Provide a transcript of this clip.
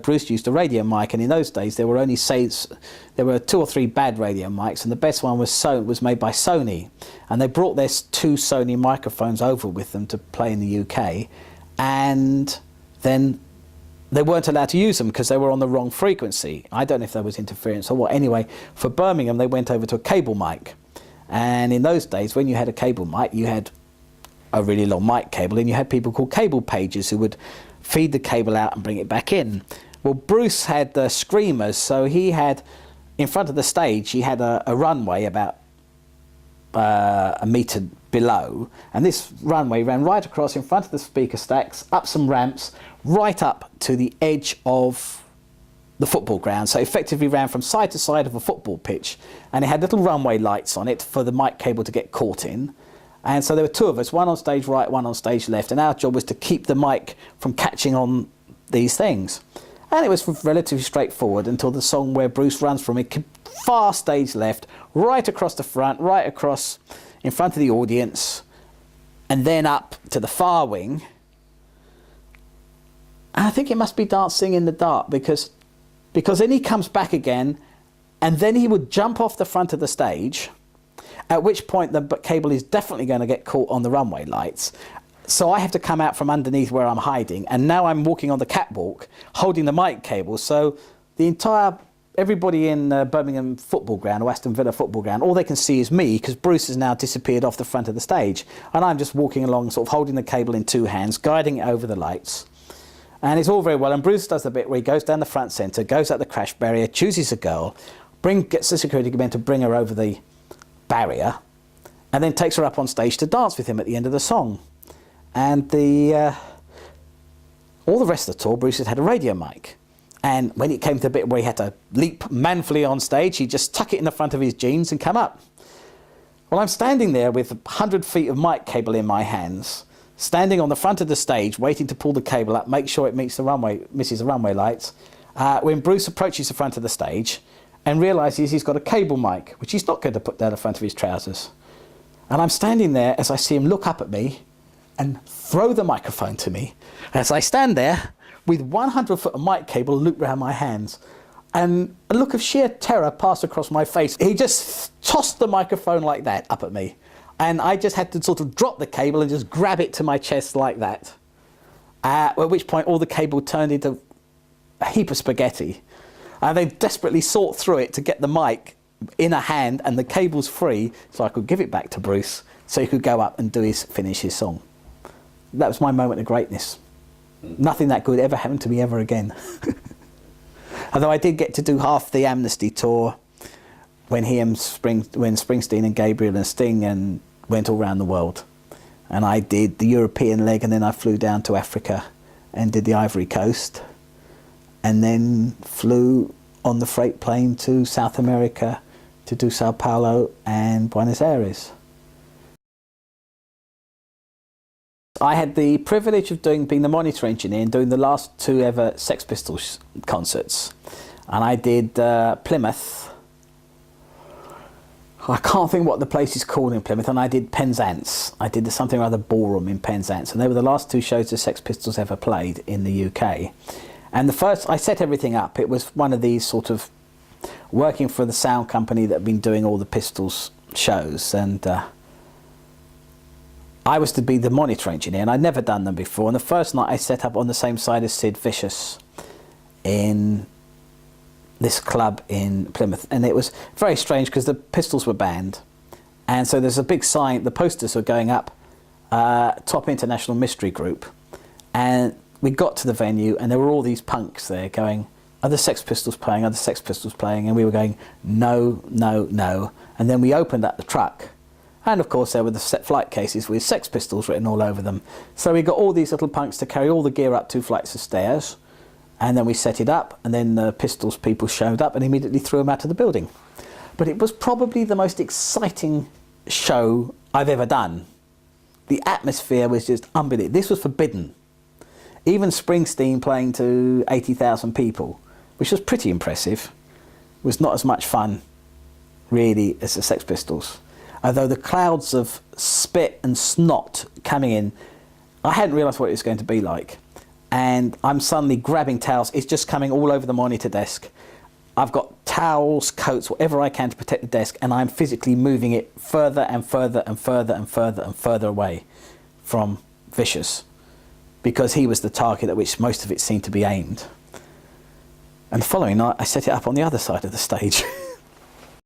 Bruce used a radio mic, and in those days there were only there were 2 or 3 bad radio mics, and the best one was made by Sony, and they brought their 2 Sony microphones over with them to play in the UK, and then they weren't allowed to use them because they were on the wrong frequency. I don't know if there was interference or what. Anyway, for Birmingham they went over to a cable mic, and in those days when you had a cable mic you had a really long mic cable, and you had people called cable pages who would feed the cable out and bring it back in. Well, Bruce had the screamers, so he had, in front of the stage, he had a runway about a metre below, and this runway ran right across in front of the speaker stacks, up some ramps, right up to the edge of the football ground. So effectively ran from side to side of a football pitch, and it had little runway lights on it for the mic cable to get caught in. And so there were 2 of us, one on stage right, one on stage left, and our job was to keep the mic from catching on these things. And it was relatively straightforward until the song where Bruce runs from it far stage left, right across the front, right across in front of the audience, and then up to the far wing. And I think it must be Dancing in the Dark, because then he comes back again, and then he would jump off the front of the stage, at which point the cable is definitely going to get caught on the runway lights. So I have to come out from underneath where I'm hiding, and now I'm walking on the catwalk holding the mic cable. So everybody in Birmingham football ground, or Aston Villa football ground, all they can see is me, because Bruce has now disappeared off the front of the stage, and I'm just walking along sort of holding the cable in 2 hands, guiding it over the lights. And it's all very well, and Bruce does the bit where he goes down the front centre, goes up the crash barrier, chooses a girl, gets the security men to bring her over the barrier, and then takes her up on stage to dance with him at the end of the song. And all the rest of the tour, Bruce had a radio mic, and when it came to the bit where he had to leap manfully on stage, he'd just tuck it in the front of his jeans and come up. Well, I'm standing there with 100 feet of mic cable in my hands, standing on the front of the stage waiting to pull the cable up, make sure it misses the runway lights, when Bruce approaches the front of the stage and realises he's got a cable mic, which he's not going to put down the front of his trousers. And I'm standing there as I see him look up at me and throw the microphone to me. As I stand there with 100 foot of mic cable looped around my hands, and a look of sheer terror passed across my face. He just tossed the microphone like that up at me, and I just had to sort of drop the cable and just grab it to my chest like that. At which point all the cable turned into a heap of spaghetti. And they desperately sought through it to get the mic in a hand and the cable's free, so I could give it back to Bruce so he could go up and finish his song. That was my moment of greatness. Nothing that good ever happened to me ever again. Although I did get to do half the Amnesty tour when Springsteen and Gabriel and Sting went all around the world. And I did the European leg, and then I flew down to Africa and did the Ivory Coast, and then flew on the freight plane to South America to do Sao Paulo and Buenos Aires. I had the privilege of being the monitor engineer and doing the last 2 ever Sex Pistols concerts. And I did Plymouth. I can't think what the place is called in Plymouth, and I did Penzance. I did something or other ballroom in Penzance, and they were the last 2 shows the Sex Pistols ever played in the UK. And the first, I set everything up. It was one of these sort of working for the sound company that had been doing all the Pistols shows, and I was to be the monitor engineer, and I'd never done them before. And the first night I set up on the same side as Sid Vicious in this club in Plymouth, and it was very strange because the Pistols were banned, and so there's a big sign, the posters were going up, Top International Mystery Group, and we got to the venue and there were all these punks there going, are the Sex Pistols playing, are the Sex Pistols playing? And we were going, no, no, no. And then we opened up the truck, and of course there were the set flight cases with Sex Pistols written all over them. So we got all these little punks to carry all the gear up 2 flights of stairs, and then we set it up, and then the Pistols people showed up and immediately threw them out of the building. But it was probably the most exciting show I've ever done. The atmosphere was just unbelievable. This was forbidden. Even Springsteen playing to 80,000 people, which was pretty impressive, was not as much fun, really, as the Sex Pistols. Although the clouds of spit and snot coming in, I hadn't realised what it was going to be like. and I'm suddenly grabbing towels. It's just coming all over the monitor desk. I've got towels, coats, whatever I can to protect the desk, and I'm physically moving it further and further and further and further and further away from Vicious, because he was the target at which most of it seemed to be aimed. And the following night, I set it up on the other side of the stage.